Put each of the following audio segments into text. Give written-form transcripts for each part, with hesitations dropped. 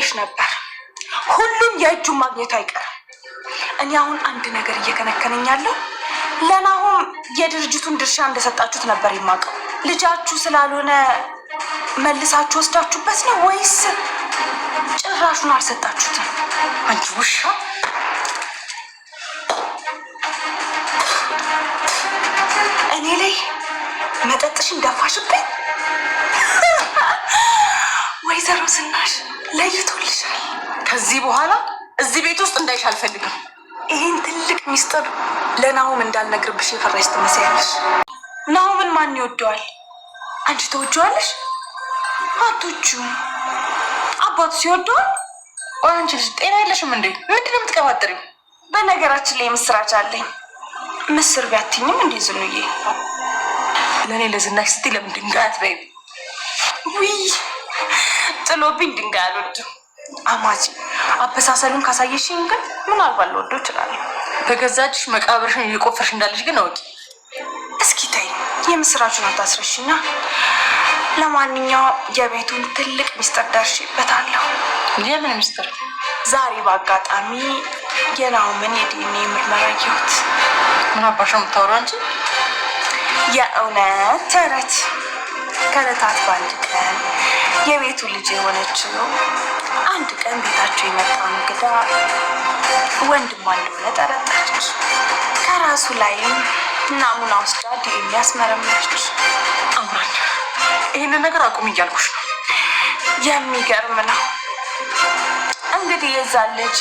ብዬሽ ነበር። ሁሉም የእጁን ማግኘቱ አይቀርም። እኔ አሁን አንድ ነገር እየከነከነኝ ያለው ለናሁም የድርጅቱን ድርሻ እንደሰጣችሁት ነበር የማውቀው። ልጃችሁ ስላልሆነ መልሳችሁ ወስዳችሁበት ነው ወይስ ጭራሹን አልሰጣችሁትም? አንቺ ውሻ! እኔ ላይ መጠጥሽን ደፋሽብኝ። ወይዘሮ ዝናሽ ለይቶልሻል። ከዚህ በኋላ እዚህ ቤት ውስጥ እንዳይሽ አልፈልግም። ይህን ትልቅ ሚስጥር ለናሁም እንዳልነግርብሽ የፈራሽ ትመስያለሽ። ናሁምን ማን ይወደዋል? አንቺ ትወጂዋለሽ? አትወጂውም። አባቱ ሲወደዋል። አንቺ ልጅ ጤና የለሽም እንዴ? ምንድን ነው የምትቀባጥሪው? በነገራችን ላይ ምስራች አለኝ። ምስር ቢያትኝም እንዴ ዝኑዬ? ለእኔ ለዝናሽ ስትይ ለምን ድንጋይ አትበይም? ውይ ጥሎብኝ ድንጋይ አልወድም። አማጂ አበሳሰሉን ካሳየሽኝ ግን ምናልባት ልወደው እችላለሁ። በገዛችሽ መቃብርሽን እየቆፈርሽ እንዳለሽ ግን አውቂ። እስኪ ተይ የምስራቹን አታስረሽና። ለማንኛውም የቤቱን ትልቅ ሚስጥር ደርሼበታለሁ። የምን ሚስጥር? ዛሬ በአጋጣሚ የናሁምን የዲኤንኤ ምርመራ አየሁት። ምን አባሽ ነው የምታወራው አንቺ? የእውነት ተረት። ከዕለታት በአንድ ቀን የቤቱ ልጅ የሆነችው አንድ ቀን ቤታቸው የመጣው እንግዳ ወንድሟ እንደሆነ ጠረጠረች። ከራሱ ላይም ናሙና ወስዳ ዲኤንኤ አስመረመረች። አምራን ይህንን ነገር አቁም እያልኩሽ ነው። የሚገርም ነው። እንግዲህ የዛን ልጅ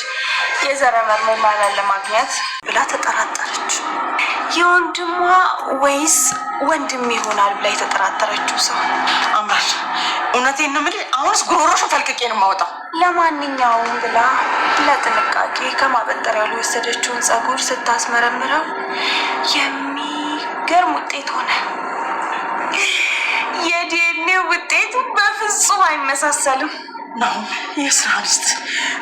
የዘረመል ምርመራን ለማግኘት ብላ ተጠራጠረች። የወንድሟ ወይስ ወንድም ይሆናል ብላ የተጠራጠረችው ሰው አምራን፣ እውነቴን ነው የምልሽ። አሁንስ ጉሮሮሽን ፈልቅቄ ነው የማወጣው። ለማንኛውም ብላ ለጥንቃቄ ከማበጠሪያው የወሰደችውን ፀጉር ስታስመረምረው የሚገርም ውጤት ሆነ። የዲኤንኤ ውጤቱ በፍጹም አይመሳሰልም። ናሁም የስራ ልስት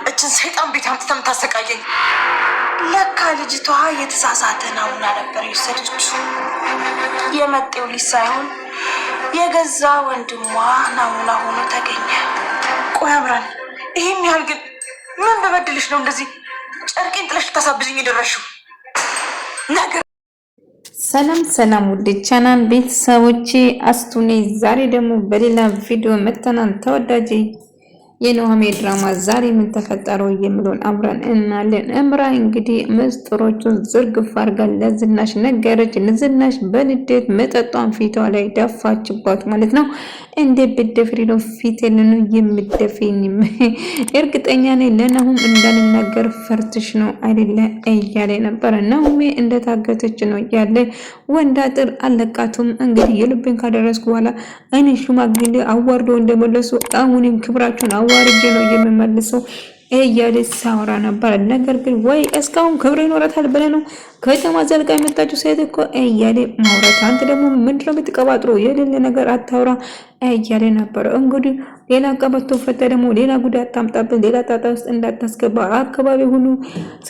እችን ሰይጣን ቤት አምጥታ የምታሰቃየኝ። ለካ ልጅቷ የተሳሳተ ናሙና ነበር የወሰደችው። የመጤው ልጅ ሳይሆን የገዛ ወንድሟ ናሙና ሆኖ ተገኘ። ቆይ አምራን፣ ይህን ያህል ግን ምን በበድልሽ ነው እንደዚህ ጨርቄን ጥለሽ ልታሳብዥኝ የደረሽው? ነገር ሰላም ሰላም፣ ውድ ቻናል ቤተሰቦቼ አስቱ ነኝ። ዛሬ ደግሞ በሌላ ቪዲዮ መጥተናል። ተወዳጅ የኑሃሜ ድራማ ዛሬ ምን ተፈጠረው የሚለውን አብረን እናያለን። እምራን እንግዲህ ምስጢሮቹን ዝርግፍ አድርጋ ለዝናሽ ነገረች። ለዝናሽ በንዴት መጠጧን ፊቷ ላይ ደፋችባት ማለት ነው። እንደ ብትደፍሪ ነው ፊቴን ነው የምትደፊኝ? እርግጠኛ ነኝ ለናሁም እንዳልናገር ፈርትሽ ነው አይደለ እያለ ነበር። ናሁሜ እንደታገተች ነው ያለ ወንድ አጥር አለቃቱም። እንግዲህ የልቤን ካደረስኩ በኋላ እኔ ሽማግሌ አዋርዶ እንደመለሱ አሁንም ክብራቸውን አዋርጄ ነው የምመልሰው እያለ ሳወራ ነበር። ነገር ግን ወይ እስካሁን ክብር ይኖራታል ብለህ ነው ከተማ ዘልቃ የመጣችው ሴት እኮ እያለ ማውራት። አንተ ደግሞ ምንድነው የምትቀባጥሮ? የሌለ ነገር አታውራ እያለ ነበር። እንግዲህ ሌላ ቀበቶ ፈተ ደግሞ ሌላ ጉዳት አታምጣብን፣ ሌላ ጣጣ ውስጥ እንዳታስገባ። አካባቢ ሁሉ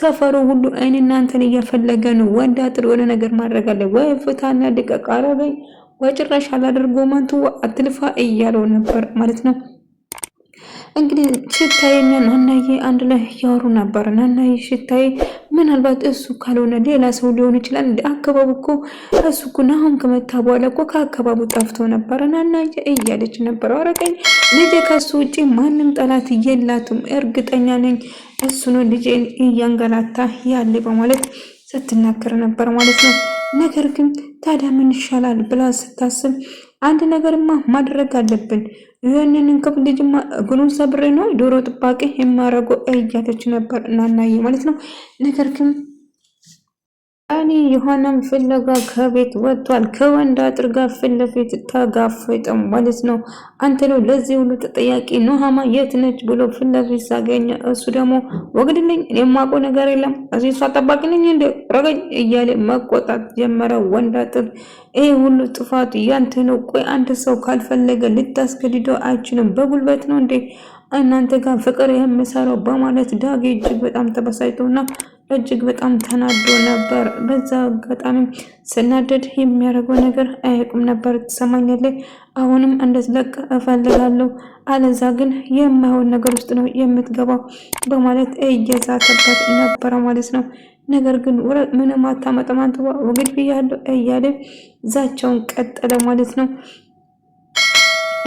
ሰፈሩ ሁሉ እኔ እናንተን እየፈለገ ነው። ወንድ አጥር የሆነ ነገር ማድረግ አለ ወይ ፍታና ድቀቅ አረገኝ ወይ ጭራሽ አላደርገውም አንተ አትልፋ እያለው ነበር ማለት ነው። እንግዲህ ሽታዬና ናናዬ አንድ ላይ ያወሩ ነበር። ናናዬ ሽታዬ ምናልባት እሱ ካልሆነ ሌላ ሰው ሊሆን ይችላል። አካባቢ እኮ እሱ እኮ ናሁም ከመጣ በኋላ እኮ ከአካባቢው ጠፍቶ ነበር ናናዬ እያለች ነበር። አረቀኝ ልጄ ከሱ ውጪ ማንም ጠላት የላትም፣ እርግጠኛ ነኝ እሱ ነው ልጄን እያንገላታ ያለ በማለት ስትናገር ነበር ማለት ነው። ነገር ግን ታዲያ ምን ይሻላል ብላ ስታስብ አንድ ነገርማ ማድረግ አለብን፣ ይህንን እንከፍ ልጅማ እግሩን ሰብሬ ነው ዶሮ ጥባቄ የማረገው እያለች ነበር ናናዬ ማለት ነው። ነገር ግን እኔ የሆነም ፍለጋ ከቤት ወጥቷል። ከወንድ አጥር ጋር ፊት ለፊት ተጋፈጠ ማለት ነው። አንተ ነው ለዚህ ሁሉ ተጠያቂ። ኑሃማ የት ነች ብሎ ፊት ለፊት ሳገኘ እሱ ደግሞ ወግድልኝ የማውቀው ነገር የለም እዚህ እሷ ጠባቂ ነኝ እንደ ረገኝ እያለ መቆጣት ጀመረ። ወንድ አጥር ይሄ ሁሉ ጥፋት ያንተ ነው። ቆይ አንድ ሰው ካልፈለገ ልታስገድደው አይችልም። በጉልበት ነው እንዴ እናንተ ጋር ፍቅር የምሰራው በማለት ዳጊ እጅግ በጣም ተበሳጭቶና እጅግ በጣም ተናዶ ነበር። በዛ አጋጣሚ ስናደድ የሚያደርገው ነገር አያውቅም ነበር። ትሰማኛለህ? አሁንም እንድትለቅ እፈልጋለሁ፣ አለዛ ግን የማይሆን ነገር ውስጥ ነው የምትገባው በማለት እየዛተበት ነበረ ማለት ነው። ነገር ግን ምንም አታመጣም አንተ ወግድ ብያለሁ እያለ ዛቻውን ቀጠለ ማለት ነው።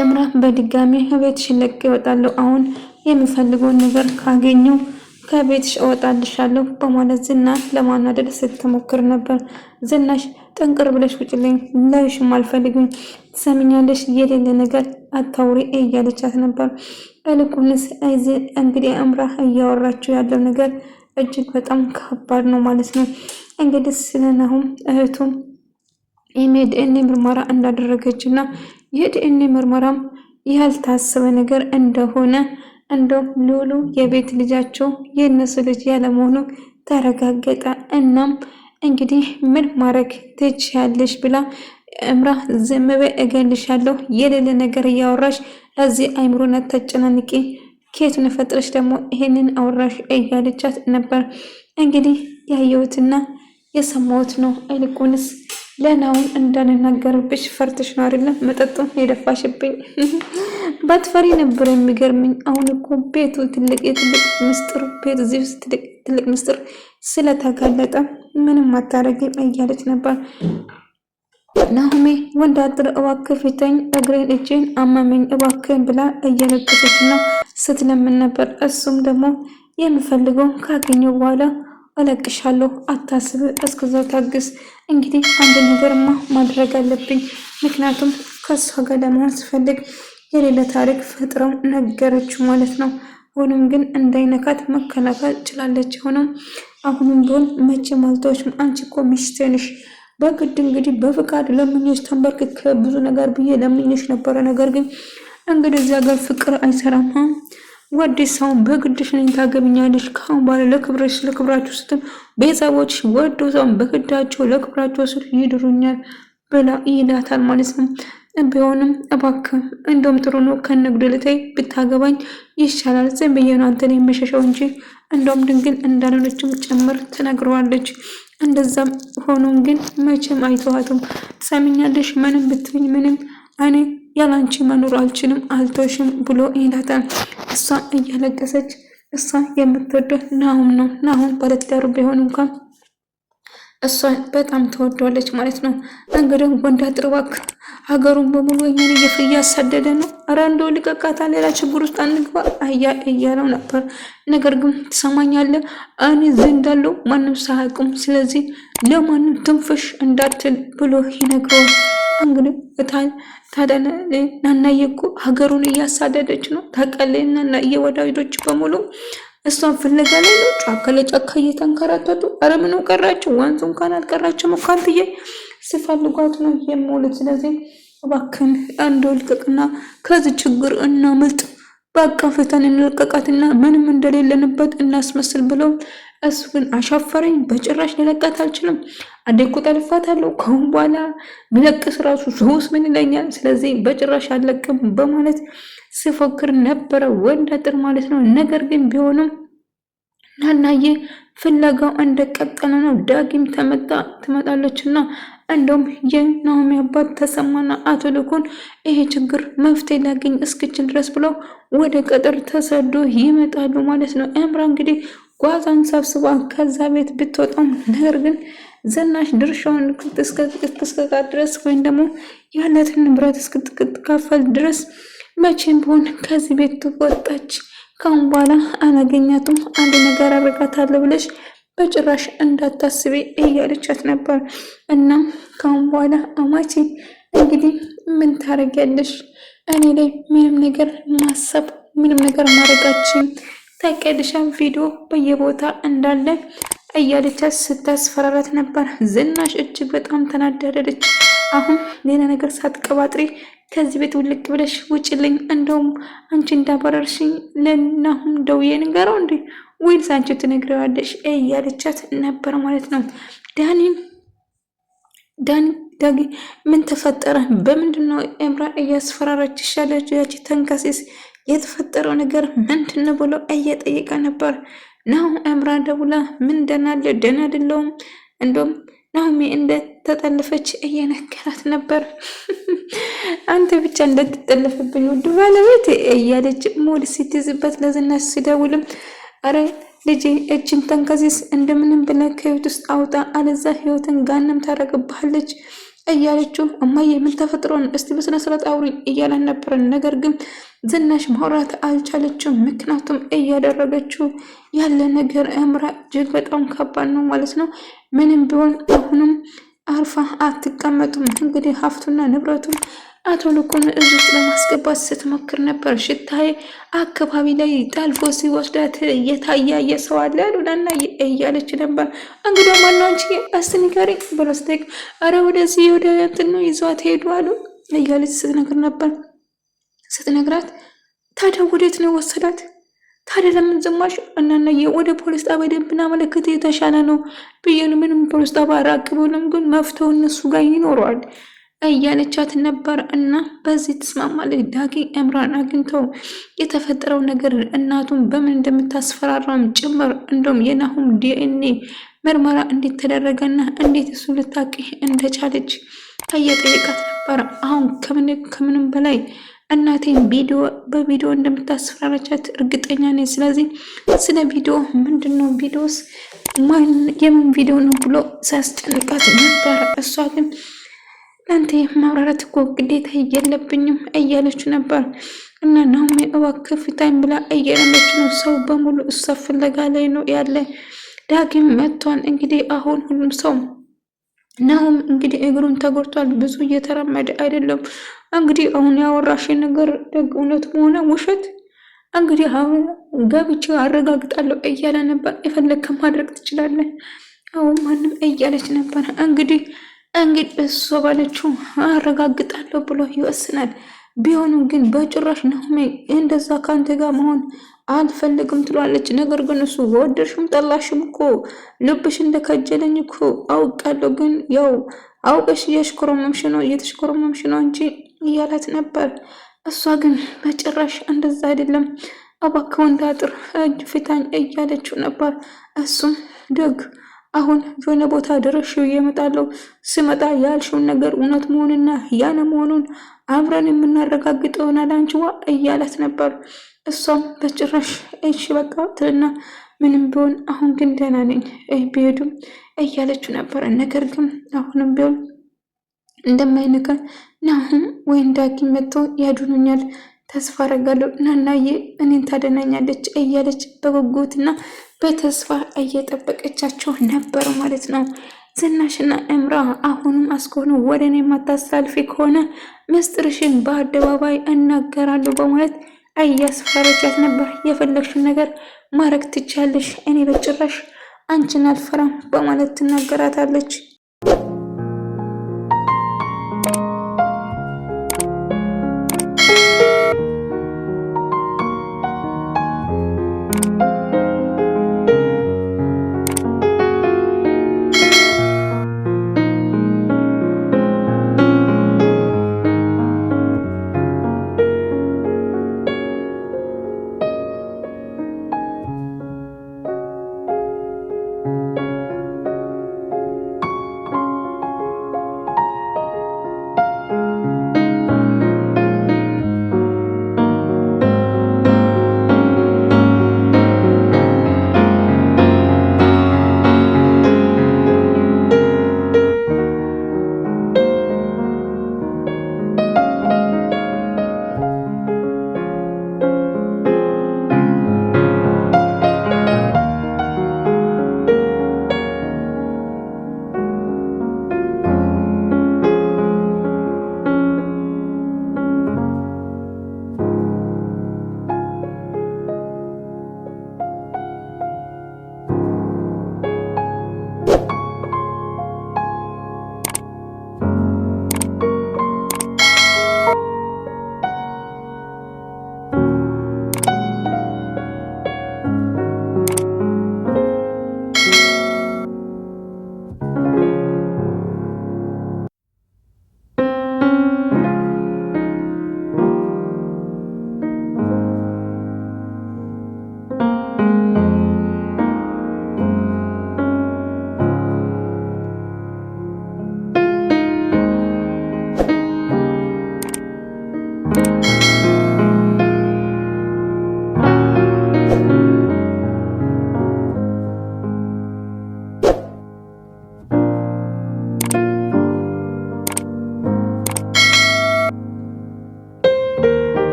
ኤምራን በድጋሚ ቤትሽን ለቅቄ እወጣለሁ፣ አሁን የምፈልገውን ነገር ካገኘው ከቤትሽ እወጣልሻለሁ በማለት ዝናን ለማናደድ ስትሞክር ነበር። ዝናሽ ጠንቅር ብለሽ ውጭልኝ፣ ላይሽም አልፈልግም፣ ትሰሚኛለሽ? የሌለ ነገር አታውሪ እያለቻት ነበር። እልቁንስ እንግዲህ ኤምራ እያወራችው ያለው ነገር እጅግ በጣም ከባድ ነው ማለት ነው። እንግዲህ ስለናሁም እህቱም የዲኤንኤ ምርመራ እንዳደረገች እና የዲኤንኤ ምርመራም ያልታሰበ ነገር እንደሆነ እንደው ሉሉ የቤት ልጃቸው የእነሱ ልጅ ያለመሆኑ ተረጋገጠ። እናም እንግዲህ ምን ማድረግ ትችያለሽ ብላ እምራ ዝም በይ እገልሻለሁ፣ የሌለ ነገር እያወራሽ እዚህ አይምሮን አታጨናንቂ፣ ኬቱን ፈጥረሽ ደግሞ ይሄንን አወራሽ እያለቻት ነበር። እንግዲህ ያየሁትና የሰማሁት ነው። ይልቁንስ ለናውን እንዳልናገርብሽ ፈርተሽ ነው አይደለም መጠጡን የደፋሽብኝ? ባትፈሪ ነበር የሚገርምኝ። አሁን እኮ ቤቱ የትልቅ ምስጢር ቤቱ እዚህ ውስጥ ትልቅ ምስጢር ስለተጋለጠ ምንም አታረጊም እያለች ነበር። ናሆሜ ወንድ አጥር እባክህ ፊተኝ፣ እግሬን እጄን አመመኝ እባክህን ብላ እየለቀሰች ነው ስትለምን ነበር። እሱም ደግሞ የምፈልገው ካገኘው በኋላ እለቅሻለሁ፣ አታስብ፣ እስከዛው ታግስ። እንግዲህ አንድ ነገርማ ማድረግ አለብኝ፣ ምክንያቱም ከሷ ጋር ለመሆን ስፈልግ የሌለ ታሪክ ፈጥረው ነገረችው ማለት ነው። ሆኖም ግን እንዳይነካት መከላከል ችላለች። ሆኖም አሁንም ቢሆን መቼም አልተውሽም፣ አንቺ እኮ ሚስቴ ነሽ። በግድ እንግዲህ በፍቃድ ለምኜሽ ተንበርክክ ብዙ ነገር ብዬ ለምኜሽ ነበረ። ነገር ግን እንግዲህ እዚህ ሀገር ፍቅር አይሰራም። ወዴ ሰውን በግድሽ ነኝ ታገብኛለሽ። ካሁን በኋላ ለክብራችሁ ስትል ቤተሰቦች ወዶ ሰውን በግዳቸው ለክብራቸው ስል ይድሩኛል ብላ ይላታል ማለት ነው። ቢሆንም እባክህ እንደውም ጥሩ ነው ከነግደልታይ ብታገባኝ ይሻላል። ዝም ብዬ ነው አንተን የምሸሸው እንጂ እንደውም ድንግል እንዳልሆነችም ጭምር ትነግረዋለች። እንደዛም ሆኖም ግን መቼም አይተዋትም። ትሰሚኛለሽ? ምንም ብትኝ ምንም እኔ ያላንቺ መኖር አልችልም፣ አልተውሽም ብሎ ይላታል። እሷ እያለቀሰች እሷ የምትወደው ናሁም ነው። ናሁም ባለትዳር ቢሆን እንኳን እሷ በጣም ተወዷለች ማለት ነው። እንግዲህ ወንድ አጥርባክ ሀገሩን በሙሉ እኛን እያሳደደ ነው። ኧረ እንደው ልቀቃታ፣ ሌላ ችግር ውስጥ አንግባ እያለው ነበር። ነገር ግን ትሰማኛለህ፣ እኔ እዚህ እንዳለው ማንም ሳያውቅም፣ ስለዚህ ለማንም ትንፍሽ እንዳትል ብሎ ይነግረዋል። እንግዲህ ታዲያ ናናዬ እኮ ሀገሩን እያሳደደች ነው ታውቃለህ። ናናዬ ወዳጆች በሙሉ እሷን ፍለጋ ላይ ነው፣ ጫካ ለጫካ እየተንከራተቱ። ኧረ ምኑ ቀራቸው? ወንዙ እንኳን አልቀራቸውም እኮ አንትዬ፣ ሲፈልጓት ነው የሞሉት። ስለዚህ እባክህን አንደው ልቀቅና ከዚህ ችግር እናምልጥ፣ በቃ ፍተን እንለቀቃትና ምንም እንደሌለንበት እናስመስል ብለው እሱ ግን አሻፈረኝ፣ በጭራሽ ልለቃት አልችልም፣ አደኩ ጠልፋታለሁ፣ ከአሁን በኋላ ብለቅስ ራሱ ሰውስ ምን ይለኛል፣ ስለዚህ በጭራሽ አልለቅም በማለት ሲፎክር ነበረ ወንድ አጥር ማለት ነው። ነገር ግን ቢሆንም ናናዬ ፍለጋው እንደቀጠለ ነው። ዳጊም ትመጣለች እና እንደውም የናሆሚ አባት ተሰማና አቶ ልኩን ይሄ ችግር መፍትሄ ላገኝ እስክችል ድረስ ብለው ወደ ቀጠር ተሰዶ ይመጣሉ ማለት ነው። ኤምራ እንግዲህ ጓዛን ሰብስባ ከዛ ቤት ብትወጣም ነገር ግን ዝናሽ ድርሻውን እስክትስከካ ድረስ ወይም ደግሞ ያላትን ንብረት እስክትካፈል ድረስ መቼም ቢሆን ከዚህ ቤት ትወጣች። ካሁን በኋላ አላገኛቱም፣ አንድ ነገር አረጋታለሁ ብለሽ በጭራሽ እንዳታስቢ እያለቻት ነበር። እናም ካሁን በኋላ አማቼ እንግዲህ ምን ታረጊያለሽ? እኔ ላይ ምንም ነገር ማሰብ ምንም ነገር ማድረጋችን ታውቂያለሽ፣ ቪዲዮ በየቦታ እንዳለ እያለቻት ስታስፈራራት ነበር። ዝናሽ እጅግ በጣም ተናደደች። አሁን ሌላ ነገር ሳትቀባጥሪ ከዚህ ቤት ውልቅ ብለሽ ውጭልኝ፣ እንደውም አንቺ እንዳባረርሽኝ ለናሁም ደውዬ ንገረው እንዴ ወይስ አንቺ ትነግሪዋለሽ እያለቻት ነበር ማለት ነው። ዳጊ ምን ተፈጠረ? በምንድን ነው ኤምራ እያስፈራራችሽ ያለች? ያቺ ተንከሲስ የተፈጠረው ነገር ምንድነው ብሎ እየጠየቀ ነበር። ናሁም አምራ ደውላ ምን ደህና አይደለሁም እንደውም ናሆሜ እንደተጠለፈች እየነገራት ነበር። አንተ ብቻ እንደተጠለፈብኝ ውድ ባለቤት እያለች ሞድ ስትይዝበት ለዝናሽ ሲደውልም አረ ልጄ እጅን ተንከሲስ እንደምንም ብለህ ከህይወት ውስጥ አውጣ አለዛ ህይወትን ጋንም ታረግብሃለች እያለችው እማዬ ምን ተፈጥሮ ነው እስቲ በስነ ስርዓት አውሪኝ እያለን ነበር። ነገር ግን ዝናሽ ማውራት አልቻለችም። ምክንያቱም እያደረገችው ያለ ነገር እምራ እጅግ በጣም ከባድ ነው ማለት ነው። ምንም ቢሆን አሁንም አርፋ አትቀመጡም። እንግዲህ ሀብቱና ንብረቱን አቶ ልኩን እዚህ ውስጥ ለማስገባት ስትሞክር ነበር። ሽታይ አካባቢ ላይ ጠልፎ ሲወስዳት እየታየ ሰው አለ ሉላና እያለች ነበር። እንግዲህ ማነው አንቺ አስኒጋሪ ብሎ ስጠይቅ አረ ወደዚህ ወደ እንትን ነው ይዟት ሄዱ አሉ እያለች ስትነግር ነበር። ስትነግራት ታዲያ ወዴት ነው ወሰዳት? ታዲያ ለምን ዝማሽ? እናናየ ወደ ፖሊስ ጣቢያ ደንብና መለከት የተሻለ ነው ብዬን ምንም ፖሊስ ጣቢያ ራቅ ብሎም ግን መፍተው እነሱ ጋር ይኖረዋል እያለቻት ነበር። እና በዚህ ተስማማለች። ዳጊ እምራን አግኝተው የተፈጠረው ነገር እናቱን በምን እንደምታስፈራራም ጭምር እንደውም የናሁም ዲኤንኤ ምርመራ እንዴት ተደረገና እንዴት እሱ ልታቂ እንደቻለች እየጠየቃት ነበር። አሁን ከምንም በላይ እናቴን በቪዲዮ እንደምታስፈራራቻት እርግጠኛ ነኝ። ስለዚህ ስለ ቪዲዮ ምንድነው ቪዲዮስ የምን ቪዲዮ ነው ብሎ ሲያስጨንቃት ነበር። እሷ ግን እናንተ ማብራራት እኮ ግዴታ የለብኝም እያለች ነበር። እና ናሆሜ እባክህ ፍታኝ ብላ እየለመች ነው። ሰው በሙሉ እሷ ፍለጋ ላይ ነው ያለ። ዳግም መጥቷል። እንግዲህ አሁን ሁሉም ሰው ናሆም እንግዲህ እግሩን ተጎድቷል። ብዙ እየተራመደ አይደለም። እንግዲህ አሁን ያወራሽ ነገር ደግ እውነት ሆነ ውሸት እንግዲህ አሁን ገብቼ አረጋግጣለሁ እያለ ነበር። የፈለግከ ማድረግ ትችላለህ አሁን ማንም እያለች ነበር። እንግዲህ እሱ ባለችው አረጋግጣለሁ ብሎ ይወስናል። ቢሆንም ግን በጭራሽ ናሆሜ እንደዛ ከአንተ ጋር መሆን አልፈልግም ትሏለች። ነገር ግን እሱ ወደድሽም ጠላሽም እኮ ልብሽ እንደከጀለኝ እኮ አውቃለሁ። ግን ያው አውቀሽ እየተሽኮረመምሽ ነው እንጂ እያላት ነበር። እሷ ግን በጭራሽ እንደዛ አይደለም እባክህ እንዳጥር እጅ ፍታኝ እያለችው ነበር። እሱም ደግ አሁን የሆነ ቦታ ደረሽው እየመጣለሁ ስመጣ ያልሽውን ነገር እውነት መሆንና ያለ መሆኑን አብረን የምናረጋግጠው ይሆናል አንቺዋ እያላት ነበር። እሷም በጭራሽ እሺ በቃ ትልና ምንም ቢሆን አሁን ግን ደህና ነኝ ቢሄዱም እያለችው ነበር። ነገር ግን አሁንም ቢሆን እንደማይነገር ናሁም ወይ ዳጊ መጥቶ ያድኑኛል ተስፋ አደርጋለሁ ናናዬ እኔን ታደናኛለች እያለች በጉጉትና በተስፋ እየጠበቀቻቸው ነበር ማለት ነው። ዝናሽና እምራ አሁንም አስኮኑ ወደ እኔ የማታሳልፊ ከሆነ ምስጢርሽን በአደባባይ እናገራለሁ በማለት እያስፈራረቻት ነበር። የፈለግሽውን ነገር ማድረግ ትቻለሽ፣ እኔ በጭራሽ አንቺን አልፈራም በማለት ትናገራታለች።